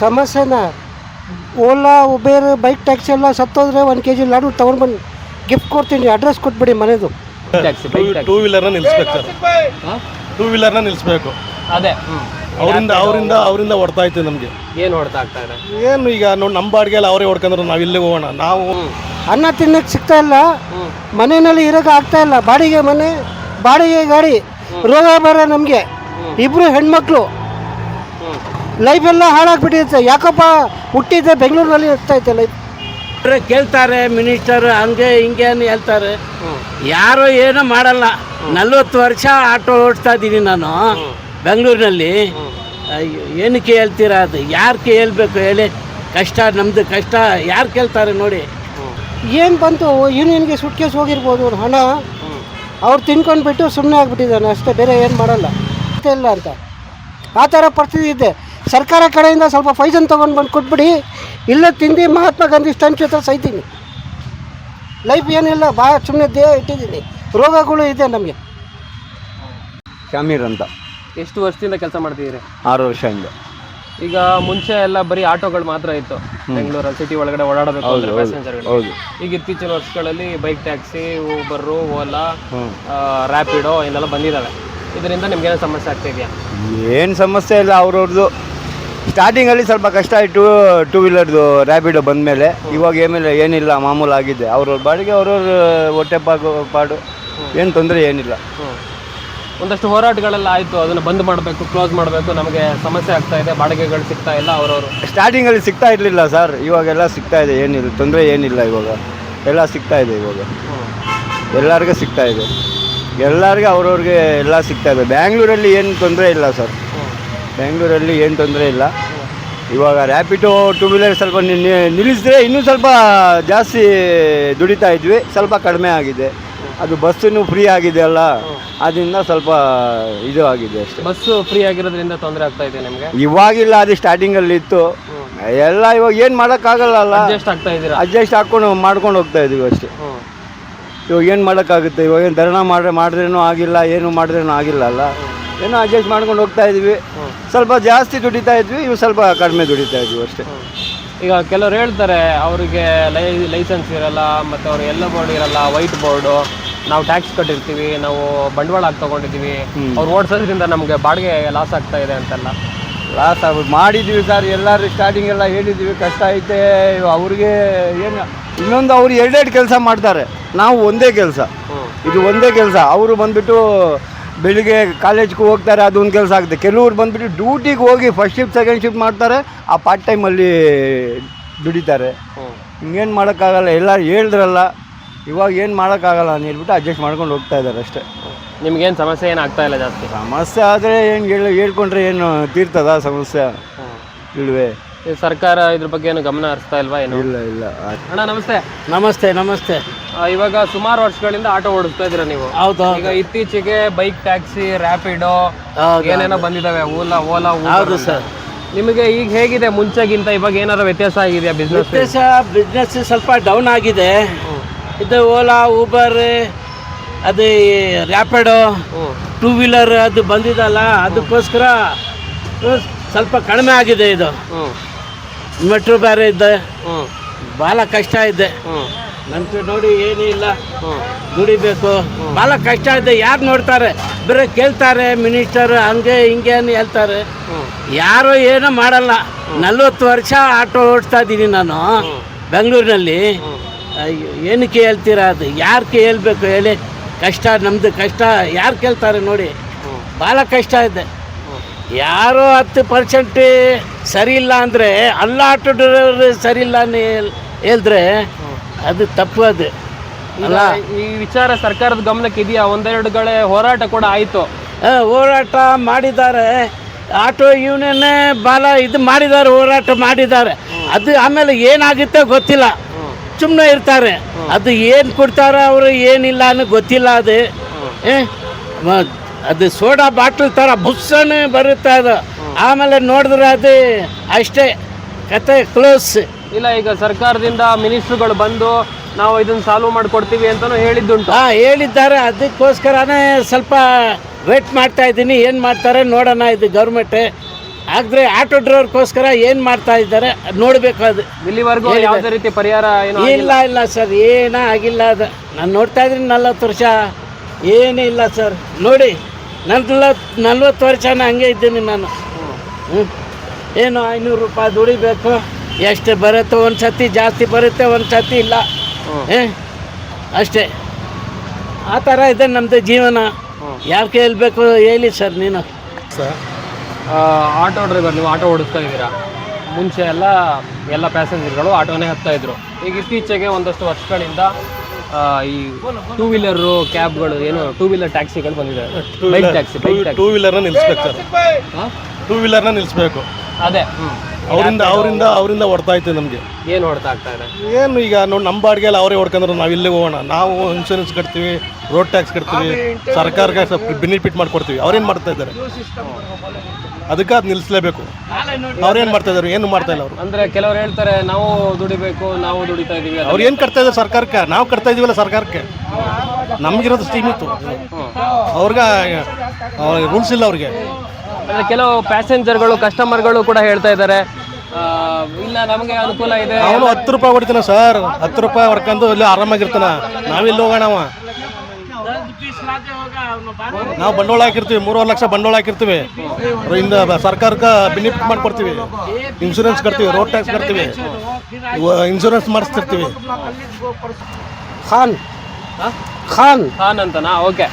ಸಮಸ್ಯೆನ Ola Uber bike taxi ಎಲ್ಲ ಸತ್ತೋದ್ರೆ 1 kg laddu ತೊಗೊಂಡು ಬಂದು ಗಿಫ್ಟ್ ಕೊಡ್ತೀನಿ, ಅಡ್ರೆಸ್ ಕೊಟ್ಬಿಡಿ ಮನೆದು. ಟೂ ವೀಲರ್ನ ನಿಲ್ಲಿಸ್ಬೇಕು ಸರ್, ಟೂ ವೀಲರ್ನ ನಿಲ್ಲಿಸ್ಬೇಕು. ಅದೇ ಅವರಿಂದ ಹೊಡ್ತಾ ಇತ್ತು ನಮಗೆ. ಏನು ಹೊಡ್ತಾ ಆಗ್ತಾ ಇದೆ? ಏನು ಈಗ ನೋಡಿ ನಮ್ಮ ಬಾಡಿಗೆಲ್ಲ ಅವರೇ ಹೊಡ್ಕೊಂಡ್ರೆ ನಾವು ಇಲ್ಲಿಗೆ ಹೋಗೋಣ. ನಾವು ಅನ್ನ ತಿನ್ನಕ್ಕೆ ಸಿಗ್ತಾ ಇಲ್ಲ, ಮನೆಯಲ್ಲಿ ಇರೋಕೆ ಆಗ್ತಾ ಇಲ್ಲ, ಬಾಡಿಗೆ ಮನೆ ಬಾಡಿಗೆ ಗಾಡಿ, ರೋಗ ಬರ ನಮಗೆ, ಇಬ್ಬರು ಹೆಣ್ಮಕ್ಳು, ಲೈಫೆಲ್ಲ ಹಾಳಾಗ್ಬಿಟ್ಟಿರುತ್ತೆ. ಯಾಕಪ್ಪ ಹುಟ್ಟಿದ್ದೆ ಬೆಂಗಳೂರಿನಲ್ಲಿ ಇರ್ತೈತೆ ಲೈಫ್. ಕೇಳ್ತಾರೆ ಮಿನಿಸ್ಟರ್ ಹಂಗೆ ಹಿಂಗೆ ಅಂತ ಹೇಳ್ತಾರೆ, ಯಾರೋ ಏನೋ ಮಾಡಲ್ಲ. 40 ವರ್ಷ ಆಟೋ ಓಡಿಸ್ತಾ ಇದ್ದೀನಿ ನಾನು ಬೆಂಗಳೂರಿನಲ್ಲಿ. ಏನಕ್ಕೆ ಹೇಳ್ತೀರಾ? ಅದು ಯಾರಿಗೆ ಹೇಳ್ಬೇಕು ಹೇಳಿ? ಕಷ್ಟ, ನಮ್ಮದು ಕಷ್ಟ ಯಾರು ಕೇಳ್ತಾರೆ ನೋಡಿ. ಏನು ಬಂತು, ಯೂನಿಯನ್ಗೆ ಸುಟ್ಕೇಸ್ ಹೋಗಿರ್ಬೋದು ಹಣ, ಅವ್ರು ತಿನ್ಕೊಂಡ್ಬಿಟ್ಟು ಸುಮ್ಮನೆ ಆಗಿಬಿಟ್ಟಿದ್ದಾನೆ ಅಷ್ಟೇ, ಬೇರೆ ಏನು ಮಾಡಲ್ಲ ಇಲ್ಲ ಅಂತ. ಆ ಥರ ಪರಿಸ್ಥಿತಿ ಇದೆ. ಸರ್ಕಾರ ಕಡೆಯಿಂದ ಸ್ವಲ್ಪ ಫೈಸನ್ ತೊಗೊಂಡು ಬಂದು ಕೊಟ್ಬಿಡಿ, ಇಲ್ಲೇ ತಿಂದು ಮಹಾತ್ಮ ಗಾಂಧಿ ಸ್ಟ್ಯಾಚ್ಯೂ ಹತ್ರ ಸೈತೀನಿ. ಲೈಫ್ ಏನಿಲ್ಲ, ಭಾಳ ಸುಮ್ಮನೆ ದೇಹ ಇಟ್ಟಿದ್ದೀನಿ, ರೋಗಗಳು ಇದೆ ನಮಗೆ. ಶಾಮೀರ್ ಅಂತ. ಎಷ್ಟು ವರ್ಷದಿಂದ ಕೆಲಸ ಮಾಡ್ತಿದ್ದೀರಿ? 6 ವರ್ಷದಿಂದ. ಈಗ ಮುಂಚೆ ಎಲ್ಲ ಬರೀ ಆಟೋಗಳು ಮಾತ್ರ ಇತ್ತು ಬೆಂಗಳೂರಲ್ಲಿ, ಸಿಟಿ ಒಳಗಡೆ ಓಡಾಡಬೇಕು ಅಂದ್ರೆ ಪ್ಯಾಸೆಂಜರ್ಗಳು. ಹೌದು. ಈಗ ಇತ್ತೀಚಿನ ವರ್ಷಗಳಲ್ಲಿ bike taxi, Uber, Ola, Rapido ಇದೆಲ್ಲ ಬಂದಿದ್ದಾವೆ. ಇದರಿಂದ ನಿಮ್ಗೇನೋ ಸಮಸ್ಯೆ ಆಗ್ತಾ ಇದೆಯಾ? ಏನು ಸಮಸ್ಯೆ ಇಲ್ಲ. ಅವ್ರವ್ರದ್ದು ಸ್ಟಾರ್ಟಿಂಗಲ್ಲಿ ಸ್ವಲ್ಪ ಕಷ್ಟ ಆಯಿತು, ಟೂ ವೀಲರ್ದು ರ್ಯಾಪಿಡೋ ಬಂದಮೇಲೆ. ಇವಾಗ ಏನಿಲ್ಲ, ಮಾಮೂಲು ಆಗಿದೆ. ಅವ್ರವ್ರ ಬಾಡಿಗೆ ಅವ್ರವ್ರ ಹೊಟ್ಟೆ ಪಾಡು, ಏನು ತೊಂದರೆ ಏನಿಲ್ಲ. ಒಂದಷ್ಟು ಹೋರಾಟಗಳೆಲ್ಲ ಆಯಿತು, ಅದನ್ನು ಬಂದ್ ಮಾಡಬೇಕು, ಕ್ಲೋಸ್ ಮಾಡಬೇಕು, ನಮಗೆ ಸಮಸ್ಯೆ ಆಗ್ತಾ ಇದೆ, ಬಾಡಿಗೆಗಳು ಸಿಗ್ತಾ ಇಲ್ಲ. ಅವರವರು ಸ್ಟಾರ್ಟಿಂಗಲ್ಲಿ ಸಿಗ್ತಾ ಇರಲಿಲ್ಲ ಸರ್, ಇವಾಗೆಲ್ಲ ಸಿಗ್ತಾ ಇದೆ, ಏನಿಲ್ಲ ತೊಂದರೆ ಏನಿಲ್ಲ. ಇವಾಗ ಎಲ್ಲ ಸಿಗ್ತಾ ಇದೆ, ಇವಾಗ ಎಲ್ಲರಿಗೂ ಸಿಗ್ತಾ ಇದೆ, ಎಲ್ಲರಿಗೂ ಅವ್ರವ್ರಿಗೆ ಎಲ್ಲ ಸಿಗ್ತಾ ಇದೆ. ಬ್ಯಾಂಗ್ಳೂರಲ್ಲಿ ಏನು ತೊಂದರೆ ಇಲ್ಲ ಸರ್, ಬೆಂಗಳೂರಲ್ಲಿ ಏನು ತೊಂದರೆ ಇಲ್ಲ. ಇವಾಗ ರ್ಯಾಪಿಡೋ, ಟೂ ವೀಲರ್ ಸ್ವಲ್ಪ ನಿಲ್ಲಿಸಿದ್ರೆ ಇನ್ನೂ ಸ್ವಲ್ಪ ಜಾಸ್ತಿ ದುಡಿತಾ ಇದ್ವಿ, ಸ್ವಲ್ಪ ಕಡಿಮೆ ಆಗಿದೆ. ಅದು ಬಸ್ಸನ್ನು ಫ್ರೀ ಆಗಿದೆ ಅಲ್ಲ, ಅದರಿಂದ ಸ್ವಲ್ಪ ಇದು ಆಗಿದೆ ಅಷ್ಟೇ. ಬಸ್ಸು ಫ್ರೀ ಆಗಿರೋದ್ರಿಂದ ತೊಂದರೆ ಆಗ್ತಾ ಇದೆ ನಿಮಗೆ? ಇವಾಗಿಲ್ಲ, ಅದು ಸ್ಟಾರ್ಟಿಂಗಲ್ಲಿ ಇತ್ತು ಎಲ್ಲ. ಇವಾಗ ಏನು ಮಾಡೋಕ್ಕಾಗಲ್ಲ ಅಲ್ಲ, ಅಡ್ಜಸ್ಟ್ ಆಗ್ತಾ ಇದ್ದೀರಾ? ಅಡ್ಜಸ್ಟ್ ಹಾಕ್ಕೊಂಡು ಮಾಡ್ಕೊಂಡು ಹೋಗ್ತಾ ಇದ್ದೀವಿ ಅಷ್ಟೇ. ಇವಾಗ ಏನು ಮಾಡೋಕ್ಕಾಗುತ್ತೆ? ಇವಾಗ ಏನು ಧರಣ ಮಾಡಿದ್ರೇನೂ ಆಗಿಲ್ಲ, ಏನು ಮಾಡಿದ್ರೇನೂ ಆಗಿಲ್ಲ ಅಲ್ಲ, ಏನೋ ಅಡ್ಜಸ್ಟ್ ಮಾಡ್ಕೊಂಡು ಹೋಗ್ತಾ ಇದ್ವಿ. ಸ್ವಲ್ಪ ಜಾಸ್ತಿ ದುಡಿತಾ ಇದ್ವಿ, ಇವು ಸ್ವಲ್ಪ ಕಡಿಮೆ ದುಡಿತಾ ಇದ್ವಿ ಅಷ್ಟೇ. ಈಗ ಕೆಲವ್ರು ಹೇಳ್ತಾರೆ ಅವರಿಗೆ ಲೈಸೆನ್ಸ್ ಇರಲ್ಲ, ಮತ್ತು ಅವ್ರು ಎಲ್ಲೋ ಬೋರ್ಡ್ ಇರಲ್ಲ, ವೈಟ್ ಬೋರ್ಡು, ನಾವು ಟ್ಯಾಕ್ಸ್ ಕಟ್ಟಿರ್ತೀವಿ, ನಾವು ಬಂಡವಾಳ ಹಾಕಿ ತೊಗೊಂಡಿದ್ದೀವಿ, ಅವ್ರು ಓಡಿಸೋದ್ರಿಂದ ನಮಗೆ ಬಾಡಿಗೆ ಲಾಸ್ ಆಗ್ತಾ ಇದೆ ಅಂತೆಲ್ಲ. ಲಾಸ್ ಆಗ್ಬಿಟ್ಟು ಮಾಡಿದ್ದೀವಿ ಸರ್, ಎಲ್ಲರೂ ಸ್ಟಾರ್ಟಿಂಗ್ ಎಲ್ಲ ಹೇಳಿದ್ದೀವಿ, ಕಷ್ಟ ಐತೆ ಅವ್ರಿಗೆ. ಏನು ಇನ್ನೊಂದು, ಅವ್ರು 2 ಕೆಲಸ ಮಾಡ್ತಾರೆ, ನಾವು ಒಂದೇ ಕೆಲಸ, ಇದು ಒಂದೇ ಕೆಲಸ. ಅವರು ಬಂದುಬಿಟ್ಟು ಬೆಳಿಗ್ಗೆ ಕಾಲೇಜ್ಗೆ ಹೋಗ್ತಾರೆ, ಅದೊಂದು ಕೆಲಸ ಆಗುತ್ತೆ. ಕೆಲವ್ರು ಬಂದುಬಿಟ್ಟು ಡ್ಯೂಟಿಗೆ ಹೋಗಿ ಫಸ್ಟ್ ಶಿಫ್ಟ್ ಸೆಕೆಂಡ್ ಶಿಫ್ಟ್ ಮಾಡ್ತಾರೆ, ಆ ಪಾರ್ಟ್ ಟೈಮಲ್ಲಿ ದುಡಿತಾರೆ. ಹಿಂಗೇನು ಮಾಡೋಕ್ಕಾಗಲ್ಲ, ಎಲ್ಲ ಹೇಳಿದ್ರಲ್ಲ, ಇವಾಗ ಏನು ಮಾಡೋಕ್ಕಾಗಲ್ಲ ಅಂತ ಹೇಳ್ಬಿಟ್ಟು ಅಡ್ಜಸ್ಟ್ ಮಾಡ್ಕೊಂಡು ಹೋಗ್ತಾ ಇದ್ದಾರೆ ಅಷ್ಟೇ. ನಿಮ್ಗೇನು ಸಮಸ್ಯೆ ಏನು ಆಗ್ತಾ ಇಲ್ಲ ಜಾಸ್ತಿ? ಸಮಸ್ಯೆ ಆದರೆ ಏನು ಹೇಳ್ಕೊಂಡ್ರೆ ಏನು ತೀರ್ತದ ಸಮಸ್ಯೆ? ಇಲ್ವೇ. ಸರ್ಕಾರ ಇದ್ರ ಬಗ್ಗೆ ಏನು ಗಮನ ಹರಿಸ್ತಾ ಇಲ್ವಾ? ಏನು ಇಲ್ಲ ಇಲ್ಲ. ಅಣ್ಣ ನಮಸ್ತೆ. ನಮಸ್ತೆ. ನಮಸ್ತೆ. ಇವಾಗ ಸುಮಾರು ವರ್ಷಗಳಿಂದ ಆಟೋ ಓಡಿಸ್ತಾ ಇದ್ದೀರಾ ನೀವು? ಹೌದು. ಈಗ ಇತ್ತೀಚೆಗೆ ಬೈಕ್ ಟ್ಯಾಕ್ಸಿ, ರ್ಯಾಪಿಡೋ ಏನೇನೋ ಬಂದಿದ್ದಾವೆ, ಓಲಾ. ಹೌದು ಸರ್. ನಿಮಗೆ ಈಗ ಹೇಗಿದೆ ಮುಂಚೆಗಿಂತ? ಇವಾಗ ಏನಾದ್ರು ವ್ಯತ್ಯಾಸ ಆಗಿದೆಯಾ? ಬಿಸ್ನೆಸ್ ಸ್ವಲ್ಪ ಡೌನ್ ಆಗಿದೆ. ಇದು ಓಲಾ, ಊಬರ್, ಅದು ರ್ಯಾಪಿಡೋ, ಟೂ ವೀಲರ್ ಅದು ಬಂದಿದಲ್ಲ, ಅದಕ್ಕೋಸ್ಕರ ಸ್ವಲ್ಪ ಕಡಿಮೆ ಆಗಿದೆ. ಇದು ಮೆಟ್ರೋ ಬೇರೆ ಇದೆ, ಭಾಳ ಕಷ್ಟ ಇದೆ. ನಂತರ ನೋಡಿ ಏನೂ ಇಲ್ಲ, ದುಡಿಬೇಕು, ಭಾಳ ಕಷ್ಟ ಇದೆ. ಯಾರು ನೋಡ್ತಾರೆ? ಬೇರೆ ಕೇಳ್ತಾರೆ ಮಿನಿಸ್ಟರ್ ಹಂಗೆ ಹಿಂಗೆ ಅಂತ ಹೇಳ್ತಾರೆ, ಯಾರೋ ಏನೋ ಮಾಡಲ್ಲ. 40 ವರ್ಷ ಆಟೋ ಓಡಿಸ್ತಾ ಇದ್ದೀನಿ ನಾನು ಬೆಂಗಳೂರಿನಲ್ಲಿ. ಏನಕ್ಕೆ ಹೇಳ್ತೀರಾ? ಅದು ಯಾರಿಗೆ ಹೇಳ್ಬೇಕು ಹೇಳಿ? ಕಷ್ಟ, ನಮ್ಮದು ಕಷ್ಟ ಯಾರು ಕೇಳ್ತಾರೆ ನೋಡಿ. ಭಾಳ ಕಷ್ಟ ಇದೆ. ಯಾರೋ 10% ಸರಿ ಇಲ್ಲ ಅಂದರೆ, ಎಲ್ಲ ಆಟೋ ಡ್ರೈವರ್ ಸರಿ ಇಲ್ಲ ಅಂತ ಹೇಳಿದ್ರೆ ಅದು ತಪ್ಪು. ಅದು ಅಲ್ಲ. ಈ ವಿಚಾರ ಸರ್ಕಾರದ ಗಮನಕ್ಕೆ ಇದೆಯಾ? 1-2 ಹೋರಾಟ ಕೂಡ ಆಯಿತು. ಹೋರಾಟ ಮಾಡಿದ್ದಾರೆ, ಆಟೋ ಯೂನಿಯನ್ನೇ ಭಾಳ ಇದು ಮಾಡಿದ್ದಾರೆ, ಹೋರಾಟ ಮಾಡಿದ್ದಾರೆ. ಅದು ಆಮೇಲೆ ಏನಾಗುತ್ತೆ ಗೊತ್ತಿಲ್ಲ, ಸುಮ್ಮನೆ ಇರ್ತಾರೆ. ಅದು ಏನು ಕೊಡ್ತಾರೆ ಅವರು, ಏನಿಲ್ಲ ಅನ್ನೋ ಗೊತ್ತಿಲ್ಲ. ಅದು ಸೋಡಾ ಬಾಟ್ಲ್ ಥರ ಬುಸ್ಸನೇ ಬರುತ್ತೆ ಅದು. ಆಮೇಲೆ ನೋಡಿದ್ರೆ ಅದು ಅಷ್ಟೇ, ಕತೆ ಕ್ಲೋಸ್. ಇಲ್ಲ, ಈಗ ಸರ್ಕಾರದಿಂದ ಮಿನಿಸ್ಟ್ರುಗಳು ಬಂದು ನಾವು ಇದನ್ನು ಸಾಲ್ವ್ ಮಾಡಿಕೊಡ್ತೀವಿ ಅಂತಲೂ ಹೇಳಿದ್ದುಂಟು. ಹೇಳಿದ್ದಾರೆ. ಅದಕ್ಕೋಸ್ಕರನೇ ಸ್ವಲ್ಪ ವೇಟ್ ಮಾಡ್ತಾ ಇದ್ದೀನಿ, ಏನು ಮಾಡ್ತಾರೆ ನೋಡೋಣ. ಇದು ಗೌರ್ಮೆಂಟ್ ಆದರೆ ಆಟೋ ಡ್ರೈವರ್ಗೋಸ್ಕರ ಏನು ಮಾಡ್ತಾ ಇದ್ದಾರೆ ನೋಡಬೇಕು. ಅದು ಇಲ್ಲಿವರೆಗೂ ಯಾವುದೇ ರೀತಿ ಪರಿಹಾರ ಏನು ಇಲ್ಲ ಸರ್, ಏನೂ ಆಗಿಲ್ಲ. ಅದು ನಾನು ನೋಡ್ತಾ ಇದ್ದೀನಿ 40 ವರ್ಷ, ಏನೂ ಇಲ್ಲ ಸರ್. ನೋಡಿ, 40 ವರ್ಷನ ಹಂಗೆ ಇದ್ದೀನಿ ನಾನು. ಏನು 500 ರೂಪಾಯಿ ದುಡಿಬೇಕು, ಎಷ್ಟು ಬರುತ್ತೆ, ಒಂದು ಸತಿ ಜಾಸ್ತಿ ಬರುತ್ತೆ, ಒಂದು ಸತಿ ಇಲ್ಲ, ಅಷ್ಟೇ. ಆ ಥರ ಇದೆ ನಮ್ಮದು ಜೀವನ. ಯಾರು ಕೇಳಬೇಕು ಹೇಳಿ ಸರ್ ನೀನು. ಸರ್ ಆಟೋ ಡ್ರೈವರ್, ನೀವು ಆಟೋ ಓಡಿಸ್ತಾ ಇದ್ದೀರಾ. ಮುಂಚೆ ಎಲ್ಲ ಪ್ಯಾಸೆಂಜರ್ಗಳು ಆಟೋನೇ ಹತ್ತಾ ಇದ್ರು. ಈಗ ಇತ್ತೀಚೆಗೆ ಒಂದಷ್ಟು ವರ್ಷಗಳಿಂದ ಈ 2 ವೀಲರು ಕ್ಯಾಬ್ಗಳು, ಏನು 2 ವೀಲರ್ ಟ್ಯಾಕ್ಸಿಗಳು ಬಂದಿದ್ದಾವೆ. ಬೈಕ್ ಟ್ಯಾಕ್ಸಿ 2 ವೀಲರ್ನ ನಿಲ್ಲಿಸ್ಬೇಕು ಸರ್. 2 ವೀಲರ್ನ ನಿಲ್ಲಿಸ್ಬೇಕು. ಅದೇ ಅವರಿಂದ ಹೊಡ್ತಾ ಇತ್ತು ನಮಗೆ. ಏನು ಹೊಡ್ತಾ ಆಗ್ತಾ ಇದೆ? ಏನು ಈಗ ನೋಡಿ, ನಮ್ಮ ಬಾಡಿಗೆಲ್ಲ ಅವರೇ ಹೊಡ್ಕೊಂಡ್ರೆ ನಾವು ಇಲ್ಲಿಗೆ ಹೋಗೋಣ. ನಾವು ಇನ್ಶೂರೆನ್ಸ್ ಕಟ್ತೀವಿ, ರೋಡ್ ಟ್ಯಾಕ್ಸ್ ಕಟ್ತೀವಿ, ಸರ್ಕಾರಕ್ಕೆ ಬೆನಿಫಿಟ್ ಮಾಡಿಕೊಡ್ತೀವಿ. ಅವ್ರೇನು ಮಾಡ್ತಾ ಇದ್ದಾರೆ? ಅದಕ್ಕೆ ಅದು ನಿಲ್ಲಿಸಲೇಬೇಕು. ಅವ್ರೇನು ಮಾಡ್ತಾ ಇದ್ದಾರೆ? ಏನು ಮಾಡ್ತಾ ಇಲ್ಲ ಅವರು. ಅಂದರೆ ಕೆಲವ್ರು ಹೇಳ್ತಾರೆ ನಾವು ದುಡಿಬೇಕು, ನಾವು ದುಡಿತಾ ಇದ್ದೀವಿ. ಅವ್ರು ಏನು ಕಟ್ತಾ ಇದ್ದಾರೆ ಸರ್ಕಾರಕ್ಕೆ? ನಾವು ಕಟ್ತಾ ಇದೀವಲ್ಲ ಸರ್ಕಾರಕ್ಕೆ. ನಮಗಿರೋದು ಸ್ಕೀಮ್ ಇತ್ತು, ಅವ್ರಿಗೆ ರೂಲ್ಸ್ ಇಲ್ಲ ಅವ್ರಿಗೆ. ಅಂದರೆ ಕೆಲವು ಪ್ಯಾಸೆಂಜರ್ಗಳು, ಕಸ್ಟಮರ್ಗಳು ಕೂಡ ಹೇಳ್ತಾ ಇದ್ದಾರೆ ಇಲ್ಲ ನಮಗೆ ಅನುಕೂಲ ಇದೆ. ಅವನು 10 ರೂಪಾಯಿ ಹೊಡಿತಾನೆ ಸರ್, 10 ರೂಪಾಯಿ ಹೊಡ್ಕೊಂಡು ಇಲ್ಲಿ ಆರಾಮಾಗಿರ್ತಾನ. ನಾವಿಲ್ಲಿ ಹೋಗೋಣ. ನಾವು ಬಂಡವಾಳ ಹಾಕಿರ್ತೀವಿ, 3 ಲಕ್ಷ ಬಂಡವಾಳ ಹಾಕಿರ್ತೀವಿ. ಇಂದ ಸರ್ಕಾರಕ್ಕೆ ಬೆನಿಫಿಟ್ ಮಾಡಿಕೊಡ್ತೀವಿ, ಇನ್ಶೂರೆನ್ಸ್ ಕಟ್ತೀವಿ, ರೋಡ್ ಟ್ಯಾಕ್ಸ್ ಕಟ್ತೀವಿ, ಇನ್ಶೂರೆನ್ಸ್ ಮಾಡಿಸ್ತಿರ್ತೀವಿ. ಖಾನ್ ಅಂತನಾ? ಓಕೆ.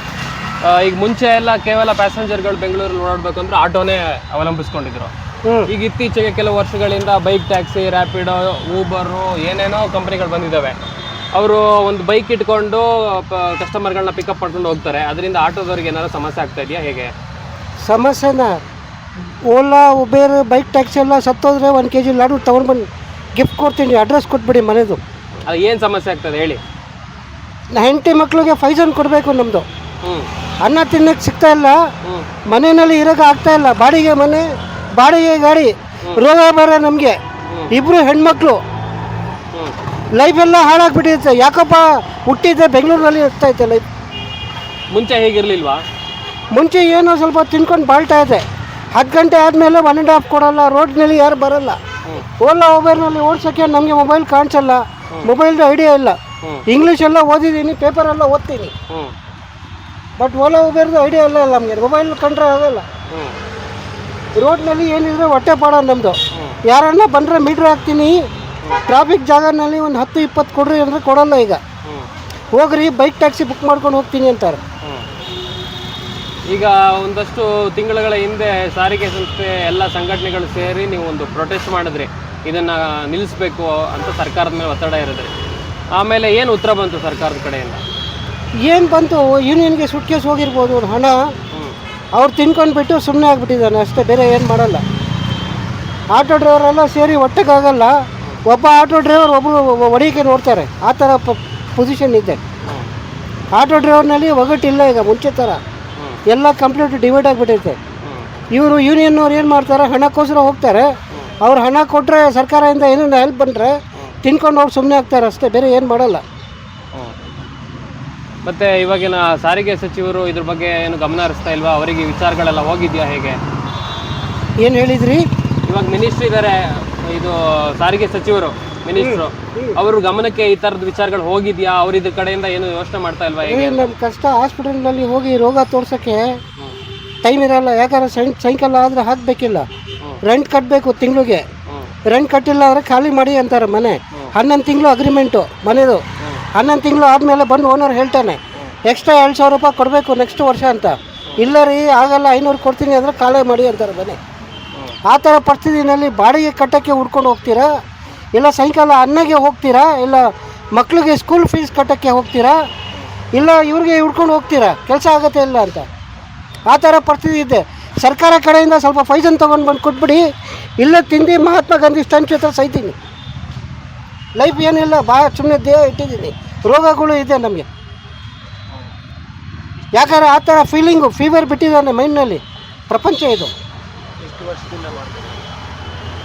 ಈಗ ಮುಂಚೆ ಎಲ್ಲ ಕೇವಲ ಪ್ಯಾಸೆಂಜರ್ಗಳು ಬೆಂಗಳೂರಲ್ಲಿ ಓಡಾಡಬೇಕು ಅಂದ್ರೆ ಆಟೋನೇ ಅವಲಂಬಿಸ್ಕೊಂಡಿದ್ರು. ಈಗ ಇತ್ತೀಚೆಗೆ ಕೆಲವು ವರ್ಷಗಳಿಂದ ಬೈಕ್ ಟ್ಯಾಕ್ಸಿ, ರ್ಯಾಪಿಡೋ, ಊಬರು, ಏನೇನೋ ಕಂಪ್ನಿಗಳು ಬಂದಿದ್ದಾವೆ. ಅವರು ಒಂದು ಬೈಕ್ ಇಟ್ಕೊಂಡು ಕಸ್ಟಮರ್ಗಳನ್ನ ಪಿಕಪ್ ಮಾಡ್ಕೊಂಡು ಹೋಗ್ತಾರೆ. ಅದರಿಂದ ಆಟೋದವ್ರಿಗೆ ಏನಾದ್ರು ಸಮಸ್ಯೆ ಆಗ್ತಾ ಇದೆಯಾ? ಹೇಗೆ ಸಮಸ್ಯೆನ? ಓಲಾ, ಉಬೇರ್, ಬೈಕ್ ಟ್ಯಾಕ್ಸಿ ಎಲ್ಲ ಸತ್ತೋದ್ರೆ 1 kg ಲಾಡು ತೊಗೊಂಡು ಬಂದು ಗಿಫ್ಟ್ ಕೊಡ್ತೀನಿ, ಅಡ್ರೆಸ್ ಕೊಟ್ಬಿಡಿ ಮನೆದು. ಅದು ಏನು ಸಮಸ್ಯೆ ಆಗ್ತದೆ ಹೇಳಿ? ಹೆಂಡತಿ ಮಕ್ಕಳಿಗೆ ಫೈಸನ್ ಕೊಡಬೇಕು. ನಮ್ಮದು ಅನ್ನ ತಿನ್ನಕ್ಕೆ ಸಿಗ್ತಾ ಇಲ್ಲ, ಮನೆಯಲ್ಲಿ ಇರೋಕೆ ಆಗ್ತಾ ಇಲ್ಲ. ಬಾಡಿಗೆ ಮನೆ, ಬಾಡಿಗೆ ಗಾಡಿ, ರೋಗ ಬರ ನಮಗೆ. 2 ಹೆಣ್ಮಕ್ಳು, ಲೈಫೆಲ್ಲ ಹಾಳಾಗ್ಬಿಟ್ಟಿರುತ್ತೆ. ಯಾಕಪ್ಪ ಹುಟ್ಟಿದ್ದೆ ಬೆಂಗಳೂರಿನಲ್ಲಿ ಇರ್ತಾ ಇದ್ದೆ ಲೈಫ್. ಮುಂಚೆ ಹೇಗಿರಲಿಲ್ವಾ? ಮುಂಚೆ ಏನೋ ಸ್ವಲ್ಪ ತಿನ್ಕೊಂಡು ಬಾಳ್ತಾ ಇದೆ. 10 ಗಂಟೆ ಆದಮೇಲೆ 1.5 ಕೊಡಲ್ಲ, ರೋಡ್ನಲ್ಲಿ ಯಾರು ಬರಲ್ಲ. ಓಲಾ ಉಬೇರ್ನಲ್ಲಿ ಓಡ್ಸೋಕ್ಕೆ ನಮಗೆ ಮೊಬೈಲ್ ಕಾಣಿಸಲ್ಲ, ಮೊಬೈಲ್ದು ಐಡಿಯಾ ಇಲ್ಲ. ಇಂಗ್ಲೀಷೆಲ್ಲ ಓದಿದ್ದೀನಿ, ಪೇಪರೆಲ್ಲ ಓದ್ತೀನಿ, ಬಟ್ ಓಲಾ ಉಬೇರ್ದು ಐಡಿಯಾ ಇಲ್ಲ ನಮಗೆ. ಮೊಬೈಲ್ ಕಂಡ್ರೆ ಆಗಲ್ಲ. ರೋಡ್ನಲ್ಲಿ ಏನಿದ್ರೆ ಹೊಟ್ಟೆ ಪಾಡ ನಮ್ಮದು. ಯಾರನ್ನ ಬಂದರೆ ಮೀಟ್ರ್ ಹಾಕ್ತೀನಿ, ಟ್ರಾಫಿಕ್ ಜಾಗನಲ್ಲಿ ಒಂದು 10-20 ಕೊಡ್ರಿ ಅಂದರೆ ಕೊಡಲ್ಲ. ಈಗ ಹೋಗ್ರಿ ಬೈಕ್ ಟ್ಯಾಕ್ಸಿ ಬುಕ್ ಮಾಡ್ಕೊಂಡು ಹೋಗ್ತೀನಿ ಅಂತಾರೆ. ಈಗ ಒಂದಷ್ಟು ತಿಂಗಳುಗಳ ಹಿಂದೆ ಸಾರಿಗೆ ಸಂಸ್ಥೆ ಎಲ್ಲ ಸಂಘಟನೆಗಳು ಸೇರಿ ನೀವು ಒಂದು ಪ್ರೊಟೆಸ್ಟ್ ಮಾಡಿದ್ರಿ, ಇದನ್ನು ನಿಲ್ಲಿಸಬೇಕು ಅಂತ ಸರ್ಕಾರದ ಮೇಲೆ ಒತ್ತಡ ಇರಿದ್ರಿ. ಆಮೇಲೆ ಏನು ಉತ್ತರ ಬಂತು ಸರ್ಕಾರದ ಕಡೆಯಿಂದ? ಏನು ಬಂತು? ಯೂನಿಯನ್ಗೆ ಸುಟ್ಕೇಸ್ ಹೋಗಿರ್ಬೋದು ಹಣ, ಅವ್ರು ತಿನ್ಕೊಂಡ್ಬಿಟ್ಟು ಸುಮ್ಮನೆ ಆಗಿಬಿಟ್ಟಿದ್ದಾನೆ ಅಷ್ಟೇ, ಬೇರೆ ಏನು ಮಾಡಲ್ಲ. ಆಟೋ ಡ್ರೈವರೆಲ್ಲ ಸೇರಿ ಒಟ್ಟಿಗಾಗಲ್ಲ. ಒಬ್ಬ ಆಟೋ ಡ್ರೈವರ್ ಒಬ್ಬರು ಹೊಡಿಯೋಕ್ಕೆ ನೋಡ್ತಾರೆ. ಆ ಥರ ಪೊಸಿಷನ್ ಇದೆ. ಆಟೋ ಡ್ರೈವರ್ನಲ್ಲಿ ಒಗ್ಗಟ್ಟಿಲ್ಲ ಈಗ ಮುಂಚೆ ಥರ. ಎಲ್ಲ ಕಂಪ್ಲೀಟ್ ಡಿವೈಡ್ ಆಗಿಬಿಟ್ಟೈತೆ. ಇವರು ಯೂನಿಯನ್ನವ್ರು ಏನು ಮಾಡ್ತಾರೆ? ಹಣಕ್ಕೋಸ್ಕರ ಹೋಗ್ತಾರೆ. ಅವ್ರು ಹಣ ಕೊಟ್ಟರೆ ಸರ್ಕಾರದಿಂದ ಏನೇನು ಹೆಲ್ಪ್ ಬಂದರೆ ತಿನ್ಕೊಂಡು ಹೋಗಿ ಸುಮ್ಮನೆ ಆಗ್ತಾರೆ ಅಷ್ಟೇ, ಬೇರೆ ಏನು ಮಾಡಲ್ಲ. ಮತ್ತು ಇವಾಗಿನ ಸಾರಿಗೆ ಸಚಿವರು ಇದ್ರ ಬಗ್ಗೆ ಏನು ಗಮನ ಹರಿಸ್ತಾ ಇಲ್ವಾ? ಅವರಿಗೆ ವಿಚಾರಗಳೆಲ್ಲ ಹೋಗಿದೆಯಾ? ಹೇಗೆ ಏನು ಹೇಳಿದ್ರಿ? ಇವಾಗ ಮಿನಿಸ್ಟ್ರ್ ಇದ್ದಾರೆ, ಇದು ಸಾರಿಗೆ ಸಚಿವರು ಮಿನಿಸ್ಟ್ರು, ಅವರು ಗಮನಕ್ಕೆ ಈ ಥರದ ವಿಚಾರಗಳು ಹೋಗಿದೆಯಾ? ಅವ್ರ ಇದ್ರ ಕಡೆಯಿಂದ ಏನು ಯೋಚನೆ ಮಾಡ್ತಾ ಇಲ್ವಾ? ಹೇಗೆ ನಮ್ಮ ಕಷ್ಟ ಹಾಸ್ಪಿಟಲ್ನಲ್ಲಿ ಹೋಗಿ ರೋಗ ತೋರ್ಸೋಕ್ಕೆ ಟೈಮ್ ಇರಲ್ಲ. ಯಾಕಂದ್ರೆ ಸಾಯಂಕಾಲ ಆದರೆ ಹಾಕಬೇಕಿಲ್ಲ, ರೆಂಟ್ ಕಟ್ಟಬೇಕು ತಿಂಗಳಿಗೆ. ರೆಂಟ್ ಕಟ್ಟಿಲ್ಲ ಅಂದರೆ ಖಾಲಿ ಮಾಡಿ ಅಂತಾರೆ ಮನೆ. 11 ತಿಂಗಳು ಅಗ್ರಿಮೆಂಟು ಮನೆದು. 11 ತಿಂಗಳು ಆದಮೇಲೆ ಬಂದು ಓನರ್ ಹೇಳ್ತಾನೆ ಎಕ್ಸ್ಟ್ರಾ 2,000 ರೂಪಾಯಿ ಕೊಡಬೇಕು ನೆಕ್ಸ್ಟ್ ವರ್ಷ ಅಂತ. ಇಲ್ಲ ರೀ ಆಗಲ್ಲ, 500 ಕೊಡ್ತೀನಿ ಅಂದರೆ ಖಾಲಿ ಮಾಡಿ ಅಂತಾರೆ ಮನೆ. ಆ ಥರ ಪರಿಸ್ಥಿತಿನಲ್ಲಿ ಬಾಡಿಗೆ ಕಟ್ಟೋಕ್ಕೆ ಹುಡ್ಕೊಂಡು ಹೋಗ್ತೀರಾ, ಇಲ್ಲ ಸಾಯಂಕಾಲ ಅನ್ನಗೆ ಹೋಗ್ತೀರಾ, ಇಲ್ಲ ಮಕ್ಳಿಗೆ ಸ್ಕೂಲ್ ಫೀಸ್ ಕಟ್ಟೋಕ್ಕೆ ಹೋಗ್ತೀರಾ, ಇಲ್ಲ ಇವ್ರಿಗೆ ಹುಡ್ಕೊಂಡು ಹೋಗ್ತೀರಾ, ಕೆಲಸ ಆಗುತ್ತೆ ಇಲ್ಲ ಅಂತ. ಆ ಥರ ಪರಿಸ್ಥಿತಿ ಇದೆ. ಸರ್ಕಾರ ಕಡೆಯಿಂದ ಸ್ವಲ್ಪ ಫೈಸನ್ ತೊಗೊಂಡು ಬಂದು ಕೊಟ್ಬಿಡಿ, ಇಲ್ಲೇ ತಿಂದು ಮಹಾತ್ಮ ಗಾಂಧಿ ಸ್ಟ್ಯಾಚ್ಯೂ ಹತ್ರ ಸೈತೀನಿ. ಲೈಫ್ ಏನಿಲ್ಲ, ಸುಮ್ಮನೆ ದೇಹ ಇಟ್ಟಿದ್ದೀನಿ. ರೋಗಗಳು ಇದೆ ನಮಗೆ. ಯಾಕಂದರೆ ಆ ಥರ ಫೀಲಿಂಗು, ಫೀವರ್ ಬಿಟ್ಟಿದ್ದಾನೆ ಮೈಂಡ್ನಲ್ಲಿ. ಪ್ರಪಂಚ ಇದು.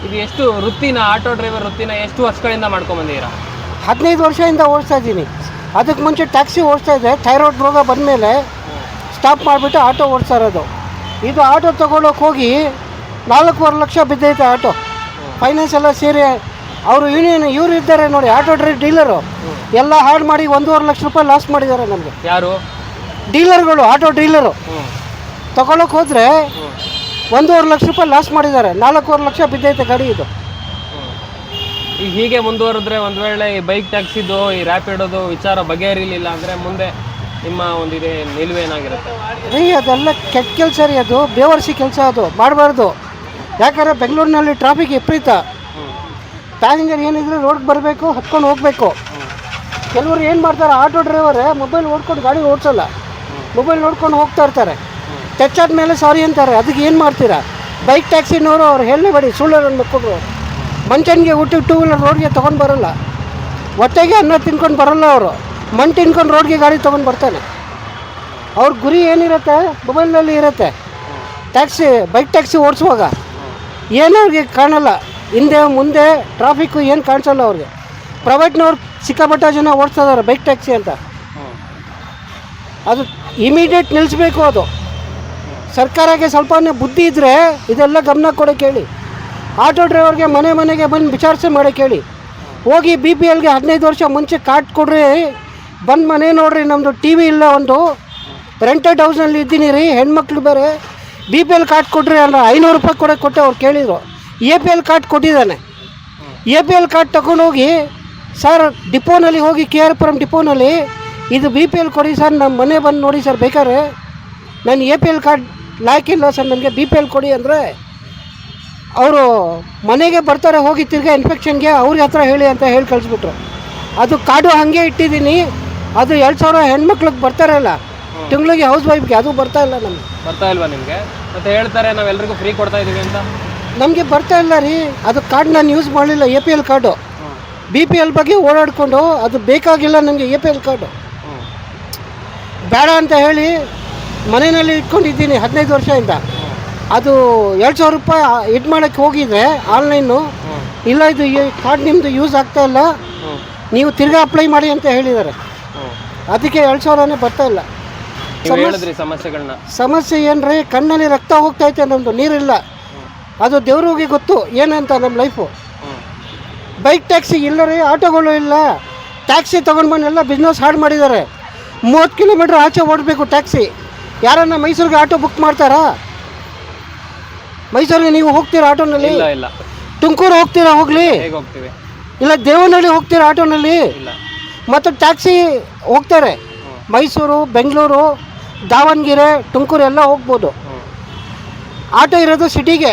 ಇದು ಎಷ್ಟು ವೃತ್ತಿನ, ಆಟೋ ಡ್ರೈವರ್ ವೃತ್ತಿನ ಎಷ್ಟು ವರ್ಷಗಳಿಂದ ಮಾಡ್ಕೊಂಬಂದಿದ್ದೀರಾ? 15 ವರ್ಷದಿಂದ ಓಡಿಸ್ತಾ ಇದ್ದೀನಿ. ಅದಕ್ಕೆ ಮುಂಚೆ ಟ್ಯಾಕ್ಸಿ ಓಡಿಸ್ತಾ ಇದ್ದೆ. ಥೈರಾಯ್ಡ್ ರೋಗ ಬಂದಮೇಲೆ ಸ್ಟಾಪ್ ಮಾಡಿಬಿಟ್ಟು ಆಟೋ ಓಡಿಸ್ತಾ ಇರೋದು. ಇದು ಆಟೋ ತೊಗೊಳಕ್ಕೆ ಹೋಗಿ 4.25 ಲಕ್ಷ ಬಿದ್ದೈತೆ ಆಟೋ. ಫೈನಾನ್ಸ್ ಎಲ್ಲ ಸೇರಿ ಅವರು ಯೂನಿಯನ್ ಇವರು ಇದ್ದಾರೆ ನೋಡಿ, ಆಟೋ ಡೀಲರು ಎಲ್ಲ ಹಾಳು ಮಾಡಿ 1.5 ಲಕ್ಷ ರೂಪಾಯಿ ಲಾಸ್ ಮಾಡಿದ್ದಾರೆ ನಮಗೆ. ಯಾರು? ಡೀಲರ್ಗಳು, ಆಟೋ ಡೀಲರು ತಗೊಳಕ್ಕೆ ಹೋದರೆ 1.5 ಲಕ್ಷ ರೂಪಾಯಿ ಲಾಸ್ ಮಾಡಿದ್ದಾರೆ. 4.25 ಲಕ್ಷ ಬಿದ್ದೈತೆ ಗಾಡಿ ಇದು. ಈಗ ಹೀಗೆ ಮುಂದುವರೆದ್ರೆ ಒಂದು ವೇಳೆ ಈ ಬೈಕ್ ಟ್ಯಾಕ್ಸಿದು, ಈ ರ್ಯಾಪಿಡೋದು ವಿಚಾರ ಬಗೆಹರಿಲಿಲ್ಲ ಅಂದರೆ ಮುಂದೆ ನಿಮ್ಮ ಒಂದು ಇದೆ ನಿಲುವೇನಾಗಿರುತ್ತೆ? ರೀ ಅದೆಲ್ಲ ಕೆಟ್ಟ ಕೆಲಸ ರೀ, ಅದು ಬೇವರ್ಸಿ ಕೆಲಸ, ಅದು ಮಾಡಬಾರ್ದು. ಯಾಕಂದರೆ ಬೆಂಗಳೂರಿನಲ್ಲಿ ಟ್ರಾಫಿಕ್ ವಿಪರೀತ. ಪ್ಯಾಸೆಂಜರ್ ಏನಿದ್ರೆ ರೋಡ್ಗೆ ಬರಬೇಕು, ಹತ್ಕೊಂಡು ಹೋಗಬೇಕು. ಕೆಲವರು ಏನು ಮಾಡ್ತಾರೆ, ಆಟೋ ಡ್ರೈವರೇ ಮೊಬೈಲ್ ಓಡ್ಕೊಂಡು ಗಾಡಿ ಓಡಿಸಲ್ಲ, ಮೊಬೈಲ್ ನೋಡ್ಕೊಂಡು ಹೋಗ್ತಾ ಇರ್ತಾರೆ. ಟಚ್ ಆದಮೇಲೆ ಸಾರಿ ಅಂತಾರೆ. ಅದಕ್ಕೆ ಏನು ಮಾಡ್ತೀರಾ? ಬೈಕ್ ಟ್ಯಾಕ್ಸಿನವರು ಅವ್ರು ಹೇಳಲೇಬೇಡಿ, ಸುಳ್ಳು ಮಕ್ಕಳು. ಮಂಚನಿಗೆ ಹುಟ್ಟಿ 2 ವೀಲರ್ ರೋಡ್ಗೆ ತೊಗೊಂಡು ಬರೋಲ್ಲ, ಹೊಟ್ಟೆಗೆ ಅನ್ನ ತಿನ್ಕೊಂಡು ಬರೋಲ್ಲ. ಅವರು ಮಣ್ಣು ತಿನ್ಕೊಂಡು ರೋಡ್ಗೆ ಗಾಡಿ ತೊಗೊಂಡು ಬರ್ತಾನೆ. ಅವ್ರ ಗುರಿ ಏನಿರುತ್ತೆ ಮೊಬೈಲ್ನಲ್ಲಿ ಇರುತ್ತೆ. ಬೈಕ್ ಟ್ಯಾಕ್ಸಿ ಓಡಿಸುವಾಗ ಏನೂ ಅವ್ರಿಗೆ ಕಾಣಲ್ಲ, ಹಿಂದೆ ಮುಂದೆ ಟ್ರಾಫಿಕ್ಕು ಏನು ಕಾಣಿಸಲ್ಲ ಅವ್ರಿಗೆ. ಪ್ರೈವೇಟ್ನವ್ರು ಸಿಕ್ಕಾಪಟ್ಟ ಜನ ಓಡಿಸ್ತಾ ಇದ್ದಾರೆ ಬೈಕ್ ಟ್ಯಾಕ್ಸಿ ಅಂತ. ಅದು ಇಮಿಡಿಯೇಟ್ ನಿಲ್ಲಿಸ್ಬೇಕು. ಅದು ಸರ್ಕಾರಕ್ಕೆ ಸ್ವಲ್ಪ ಬುದ್ಧಿ ಇದ್ದರೆ ಇದೆಲ್ಲ ಗಮನ ಕೊಡೋಕೆ ಹೇಳಿ. ಆಟೋ ಡ್ರೈವರ್ಗೆ ಮನೆಗೆ ಬಂದು ವಿಚಾರಿಸಿ ಮಾಡೋಕ್ಕೆ ಹೇಳಿ. ಹೋಗಿ BPLಗೆ 15 ವರ್ಷ ಮುಂಚೆ ಕಾರ್ಡ್ ಕೊಡ್ರಿ, ಬಂದು ಮನೆ ನೋಡ್ರಿ, ನಮ್ಮದು TV ಇಲ್ಲ, ಒಂದು ರೆಂಟೆಡ್ ಹೌಸ್ನಲ್ಲಿ ಇದ್ದೀನಿ ರೀ, ಹೆಣ್ಮಕ್ಳು ಬೇರೆ, BPL ಕಾರ್ಡ್ ಕೊಡ್ರಿ ಅಲ್ಲ. 500 ರೂಪಾಯಿ ಕೊಟ್ಟೆ. ಅವ್ರು ಕೇಳಿದರು. APL ಕಾರ್ಡ್ ಕೊಟ್ಟಿದ್ದಾನೆ. APL ಕಾರ್ಡ್ ತಗೊಂಡೋಗಿ, ಸರ್ ಡಿಪೋನಲ್ಲಿ ಹೋಗಿ KR ಪುರಂ ಡಿಪೋನಲ್ಲಿ ಇದು BPL ಕೊಡಿ ಸರ್, ನಮ್ಮ ಮನೆ ಬಂದು ನೋಡಿ ಸರ್, ಬೇಕಾದ್ರೆ ನಾನು APL ಕಾರ್ಡ್ ಲಾಯ್ಕಿಲ್ಲ ಸರ್, ನನಗೆ BPL ಕೊಡಿ ಅಂದರೆ ಅವರು ಮನೆಗೆ ಬರ್ತಾರೆ. ಹೋಗಿ ತಿರ್ಗಾ ಇನ್ಫೆಕ್ಷನ್ಗೆ ಅವ್ರಿಗೆ ಹತ್ರ ಹೇಳಿ ಅಂತ ಹೇಳಿ ಕಳಿಸ್ಬಿಟ್ರು. ಅದು ಕಾರ್ಡು ಹಾಗೆ ಇಟ್ಟಿದ್ದೀನಿ. ಅದು 2,000 ಹೆಣ್ಮಕ್ಳಿಗೆ ಬರ್ತಾರಲ್ಲ ತಿಂಗಳಿಗೆ, ಹೌಸ್ ವೈಫ್ಗೆ, ಅದು ಬರ್ತಾ ಇಲ್ಲ. ನಮಗೆ ಬರ್ತಾ ಇಲ್ವಾ ನಿಮಗೆ? ಮತ್ತೆ ಹೇಳ್ತಾರೆ ನಾವೆಲ್ಲರಿಗೂ ಫ್ರೀ ಕೊಡ್ತಾ ಇದ್ದೀವಿ ಅಂತ. ನಮಗೆ ಬರ್ತಾ ಇಲ್ಲ ರೀ. ಅದು ಕಾರ್ಡ್ ನಾನು ಯೂಸ್ ಮಾಡಲಿಲ್ಲ, APL ಕಾರ್ಡು. BPL ಬಗ್ಗೆ ಓಡಾಡಿಕೊಂಡು ಅದು ಬೇಕಾಗಿಲ್ಲ ನನಗೆ. APL ಕಾರ್ಡು ಬೇಡ ಅಂತ ಹೇಳಿ ಮನೆಯಲ್ಲಿ ಇಟ್ಕೊಂಡಿದ್ದೀನಿ 15 ವರ್ಷದಿಂದ. ಅದು 2,000 ರೂಪಾಯಿ ಇದು ಮಾಡೋಕ್ಕೆ ಹೋಗಿದ್ರೆ ಆನ್ಲೈನು, ಇಲ್ಲ ಇದು ಈ ಕಾರ್ಡ್ ನಿಮ್ಮದು ಯೂಸ್ ಆಗ್ತಾ ಇಲ್ಲ, ನೀವು ತಿರ್ಗಾ ಅಪ್ಲೈ ಮಾಡಿ ಅಂತ ಹೇಳಿದ್ದಾರೆ. ಅದಕ್ಕೆ 2,000ನೇ ಬರ್ತಾ ಇಲ್ಲ. ಹೇಳಿದ್ರಿ ಸಮಸ್ಯೆಗಳನ್ನ. ಸಮಸ್ಯೆ ಏನ್ರಿ, ಕಣ್ಣಲ್ಲಿ ರಕ್ತ ಹೋಗ್ತೈತೆ, ನಮ್ಮದು ನೀರಿಲ್ಲ. ಅದು ದೇವ್ರಿಗೆ ಗೊತ್ತು ಏನಂತ ನಮ್ಮ ಲೈಫು. ಬೈಕ್ ಟ್ಯಾಕ್ಸಿ ಇಲ್ಲ ರೀ, ಆಟೋಗಳು ಇಲ್ಲ. ಟ್ಯಾಕ್ಸಿ ತೊಗೊಂಡು ಬಂದೆಲ್ಲ ಬಿಸ್ನೆಸ್ ಹಾಳು ಮಾಡಿದ್ದಾರೆ. 30 ಕಿಲೋಮೀಟ್ರ್ ಆಚೆ ಓಡಬೇಕು ಟ್ಯಾಕ್ಸಿ. ಯಾರನ್ನ ಮೈಸೂರಿಗೆ ಆಟೋ ಬುಕ್ ಮಾಡ್ತಾರಾ? ಮೈಸೂರಿಗೆ ನೀವು ಹೋಗ್ತೀರಾ ಆಟೋನಲ್ಲಿ? ಇಲ್ಲ. ತುಮಕೂರು ಹೋಗ್ತೀರಾ? ಹೋಗಲಿ. ಹೇಗೆ ಹೋಗ್ತೀವಿ? ಇಲ್ಲ ದೇವನಹಳ್ಳಿ ಹೋಗ್ತೀರಾ ಆಟೋನಲ್ಲಿ? ಇಲ್ಲ. ಮತ್ತು ಟ್ಯಾಕ್ಸಿ ಹೋಗ್ತಾರೆ ಮೈಸೂರು, ಬೆಂಗಳೂರು, ದಾವಣಗೆರೆ, ತುಮಕೂರು ಎಲ್ಲ ಹೋಗ್ಬೋದು. ಆಟೋ ಇರೋದು ಸಿಟಿಗೆ.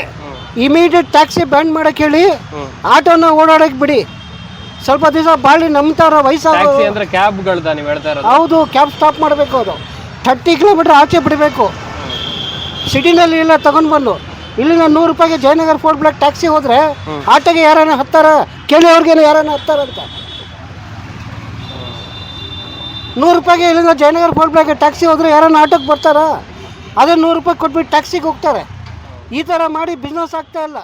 ಇಮಿಡಿಯೇಟ್ ಟ್ಯಾಕ್ಸಿ ಬ್ಯಾನ್ ಮಾಡೋಕ್ಕೆ ಹೇಳಿ, ಆಟೋನ ಓಡಾಡೋಕ್ಕೆ ಬಿಡಿ. ಸ್ವಲ್ಪ ದಿವಸ ಬಾಳಿ ನಂಬ್ತಾರ ವಯಸ್ಸಾಗ. ಅಂದ್ರೆ ಕ್ಯಾಬ್ಗಳ್ದ ನೀವು ಹೇಳ್ತಾ ಇರೋದು? ಹೌದು, ಕ್ಯಾಬ್ ಸ್ಟಾಪ್ ಮಾಡಬೇಕು. ಅದು 30 ಕಿಲೋಮೀಟ್ರ್ ಆಚೆ ಬಿಡಬೇಕು. ಸಿಟಿನಲ್ಲಿ ಇಲ್ಲ ತಗೊಂಡು ಬಂದು ಇಲ್ಲಿಂದ 100 ರೂಪಾಯಿಗೆ ಜಯನಗರ ಫೋರ್ಟ್ ಬ್ಲಾಕ್ ಟ್ಯಾಕ್ಸಿ ಹೋದರೆ ಆಟೋಗೆ ಯಾರನ್ನ ಹತ್ತಾರ? ಕೇಳಿ ಅವ್ರಿಗೇನು ಯಾರನ್ನ ಹತ್ತಾರಂತ. 100 ರೂಪಾಯಿಗೆ ಇಲ್ಲಿಂದ ಜಯನಗರ ಫೋರ್ಟ್ ಬ್ಲಾಕ್ಗೆ ಟ್ಯಾಕ್ಸಿ ಹೋದರೆ ಯಾರನ್ನ ಆಟೋಕ್ಕೆ ಬರ್ತಾರಾ? ಅದೇ 100 ರೂಪಾಯಿ ಕೊಟ್ಬಿಟ್ಟು ಟ್ಯಾಕ್ಸಿಗೆ ಹೋಗ್ತಾರೆ. ಈ ಥರ ಮಾಡಿ ಬಿಸ್ನೆಸ್ ಆಗ್ತಾ ಇಲ್ಲ.